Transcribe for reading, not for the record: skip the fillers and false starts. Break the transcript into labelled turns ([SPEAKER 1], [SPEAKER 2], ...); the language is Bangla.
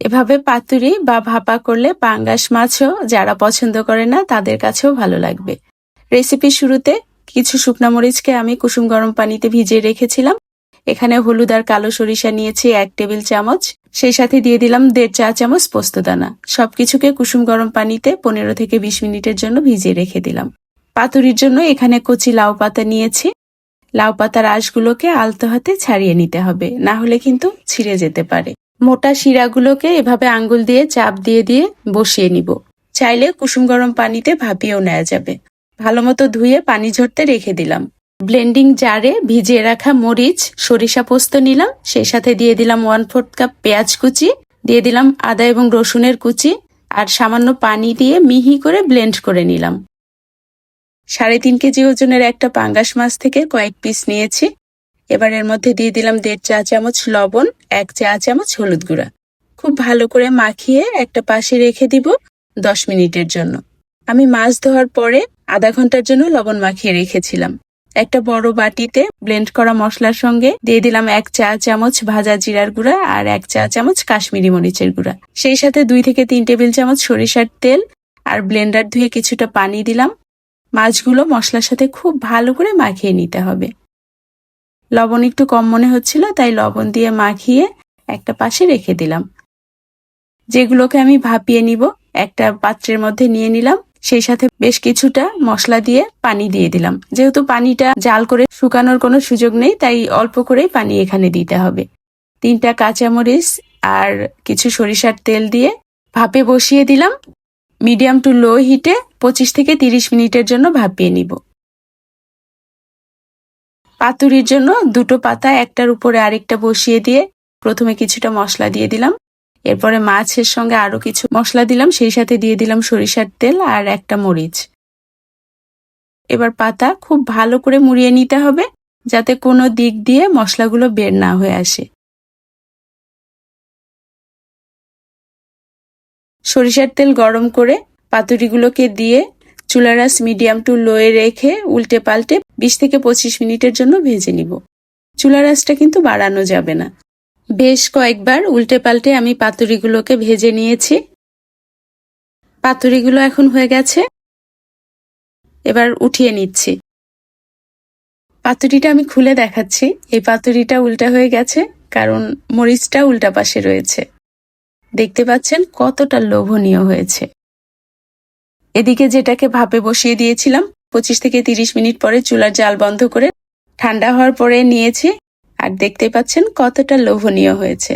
[SPEAKER 1] এভাবে পাতুরি বা ভাপা করলে পাঙ্গাস মাছও যারা পছন্দ করে না তাদের কাছেও ভালো লাগবে। রেসিপির শুরুতে কিছু শুকনা মরিচকে আমি কুসুম গরম পানিতে ভিজিয়ে রেখেছিলাম। এখানে হলুদ আর কালো সরিষা নিয়েছি 1 টেবিল চামচ, সেই সাথে দিয়ে দিলাম 1.5 চা চামচ পোস্তদানা। সবকিছুকে কুসুম গরম পানিতে 15 থেকে 20 মিনিটের জন্য ভিজিয়ে রেখে দিলাম। পাতুরির জন্য এখানে কচি লাউ পাতা নিয়েছি। লাউ পাতার আঁশগুলোকে আলতো হাতে ছাড়িয়ে নিতে হবে, না হলে কিন্তু ছিঁড়ে যেতে পারে। মোটা শিরাগুলোকে এভাবে আঙ্গুল দিয়ে চাপ দিয়ে দিয়ে বসিয়ে নিব। চাইলে কুসুম গরম পানিতে ভাপিয়েও নেওয়া যাবে। ভালোমতো ধুয়ে পানি ঝরতে রেখে দিলাম। ব্লেন্ডিং জারে ভিজিয়ে রাখা মরিচ, সরিষা পোস্ত নিলাম, সেই সাথে দিয়ে দিলাম 1/4 কাপ পেঁয়াজ কুচি, দিয়ে দিলাম আদা এবং রসুনের কুচি, আর সামান্য পানি দিয়ে মিহি করে ব্লেন্ড করে নিলাম। 3.5 কেজি ওজনের একটা পাঙ্গাস মাছ থেকে কয়েক পিস নিয়েছি। এবার এর মধ্যে দিয়ে দিলাম 1.5 চা চামচ লবণ, 1 চা চামচ হলুদ গুঁড়া। খুব ভালো করে মাখিয়ে একটা পাশে রেখে দিব 10 মিনিটের জন্য। আমি মাছ ধোয়ার পরে আধা ঘন্টার জন্য লবণ মাখিয়ে রেখেছিলাম। একটা বড় বাটিতে ব্লেন্ড করা মশলার সঙ্গে দিয়ে দিলাম 1 চা চামচ ভাজা জিরার গুঁড়া আর 1 চা চামচ কাশ্মীরি মরিচের গুঁড়া। সেই সাথে 2 থেকে 3 টেবিল চামচ সরিষার তেল আর ব্লেন্ডার ধুয়ে কিছুটা পানি দিলাম। মাছগুলো মশলার সাথে খুব ভালো করে মাখিয়ে নিতে হবে। লবণ একটু কম মনে হচ্ছিল, তাই লবণ দিয়ে মাখিয়ে একটা পাশে রেখে দিলাম। যেগুলোকে আমি ভাপিয়ে নিব একটা পাত্রের মধ্যে নিয়ে নিলাম, সেই সাথে বেশ কিছুটা মশলা দিয়ে পানি দিয়ে দিলাম। যেহেতু পানিটা জাল করে শুকানোর কোনো সুযোগ নেই, তাই অল্প করেই পানি এখানে দিতে হবে। 3টা কাঁচামরিচ আর কিছু সরিষার তেল দিয়ে ভাপে বসিয়ে দিলাম। মিডিয়াম টু লো হিটে 25 থেকে 30 মিনিটের জন্য ভাপিয়ে নিব। পাতুরির জন্য 2টো পাতা একটার উপরে আরেকটা বসিয়ে দিয়ে প্রথমে কিছুটা মশলা দিয়ে দিলাম। এরপরে মাছের সঙ্গে আরো কিছু মশলা দিলাম, সেই সাথে দিয়ে দিলাম সরিষার তেল আর একটা মরিচ। এবার পাতা খুব ভালো করে মুড়িয়ে নিতে হবে, যাতে কোনো দিক দিয়ে মশলাগুলো বের না হয়ে আসে। সরিষার তেল গরম করে পাতুরিগুলোকে দিয়ে চুলার আঁচ মিডিয়াম টু লোয়ে রেখে উল্টে পাল্টে 20 থেকে 25 মিনিটের জন্য ভেজে নিব। চুলার আঁচটা কিন্তু বাড়ানো যাবে না। বেশ কয়েকবার উল্টে পাল্টে আমি পাতুরিগুলোকে ভেজে নিয়েছি। পাতুরিগুলো এখন হয়ে গেছে, এবার উঠিয়ে নিচ্ছি। পাতুরিটা আমি খুলে দেখাচ্ছি। এই পাতুরিটা উল্টা হয়ে গেছে কারণ মরিচটা উল্টা পাশে রয়েছে। দেখতে পাচ্ছেন কতটা লোভনীয় হয়েছে। এদিকে যেটাকে ভাপে বসিয়ে দিয়েছিলাম, 25 থেকে 30 মিনিট পরে চুলার জাল বন্ধ করে ঠান্ডা হওয়ার পরে নিয়েছি, আর দেখতে পাচ্ছেন কতটা লোভনীয় হয়েছে।